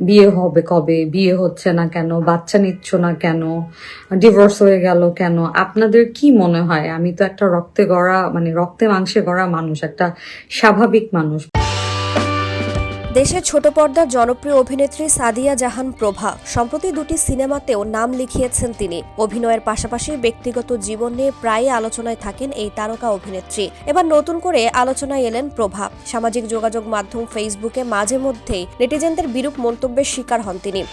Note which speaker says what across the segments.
Speaker 1: বিয়ে হবে কবে, বিয়ে হচ্ছে না কেন, বাচ্চা নিচ্ছ না কেন, ডিভোর্স হয়ে গেল কেন? আপনাদের কি মনে হয়? আমি তো একটা রক্তে গড়া, মানে রক্তে মাংসে গড়া মানুষ, একটা স্বাভাবিক মানুষ।
Speaker 2: দেশের ছোট পর্দার জনপ্রিয় অভিনেত্রী সাদিয়া জাহান প্রভা সম্প্রতি দুটি সিনেমাতেও নাম লিখিয়েছেন তিনি। অভিনয়ের পাশাপাশি ব্যক্তিগত জীবন নিয়ে প্রায়ই আলোচনায় থাকেন এই তারকা অভিনেত্রী। এবার নতুন করে আলোচনায় এলেন প্রভা। সামাজিক যোগাযোগ মাধ্যম ফেসবুকে মাঝে মধ্যেই নেটিজেনদের বিরূপ মন্তব্যের শিকার হন তিনি।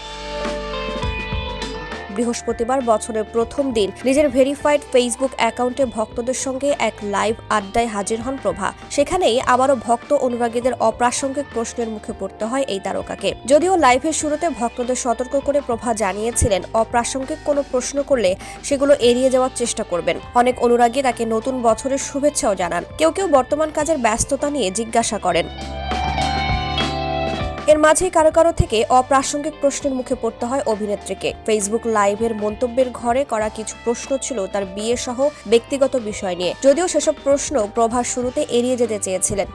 Speaker 2: বৃহস্পতিবার বছরের প্রথম দিন নিজের ভেরিফাইড ফেসবুক অ্যাকাউন্টে ভক্তদের সঙ্গে এক লাইভ আড্ডায় হাজির হন প্রভা। সেখানেই আবারও ভক্ত অনুরাগীদের অপ্রাসঙ্গিক প্রশ্নের মুখে পড়তে হয় এই তারকাকে। যদিও লাইভের শুরুতে ভক্তদের সতর্ক করে প্রভা জানিয়েছিলেন অপ্রাসঙ্গিক কোনো প্রশ্ন করলে সেগুলো এড়িয়ে যাওয়ার চেষ্টা করবেন। অনেক অনুরাগী তাকে নতুন বছরের শুভেচ্ছাও জানান। কেউ কেউ বর্তমান কাজের ব্যস্ততা নিয়ে জিজ্ঞাসা করেন। এর মাঝেই কারো কারো থেকে অপ্রাসঙ্গিক প্রশ্নের মুখে পড়তে হয় অভিনেত্রীকে। ফেসবুক লাইভের মন্তব্যের ঘরে করা কিছু প্রশ্ন ছিল তার বিয়ে সহ ব্যক্তিগত বিষয় নিয়ে। যদিও সেসব প্রশ্ন প্রভা শুরুতে এড়িয়ে যেতে চেয়েছিলেন।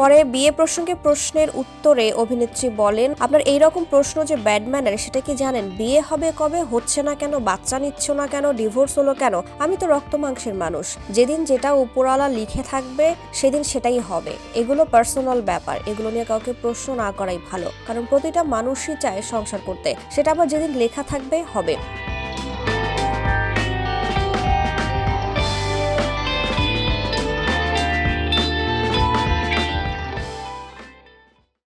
Speaker 2: পরে বিয়ে প্রসঙ্গে প্রশ্নের উত্তরে অভিনেত্রী বলেন, আপনার এইরকম প্রশ্ন যে ব্যাড ম্যানার সেটা কি জানেন? বিয়ে হবে কবে, হচ্ছে না কেন, বাচ্চা নিচ্ছ না কেন, ডিভোর্স হলো কেন? আমি তো রক্ত মাংসের মানুষ, যেদিন যেটা উপরওয়ালা লিখে থাকবে সেদিন সেটাই হবে। এগুলো পার্সোনাল ব্যাপার, এগুলো নিয়ে কাউকে প্রশ্ন না করাই ভালো, কারণ প্রতিটা মানুষই চায় সংসার করতে, সেটা আবার যেদিন লেখা থাকবে হবে।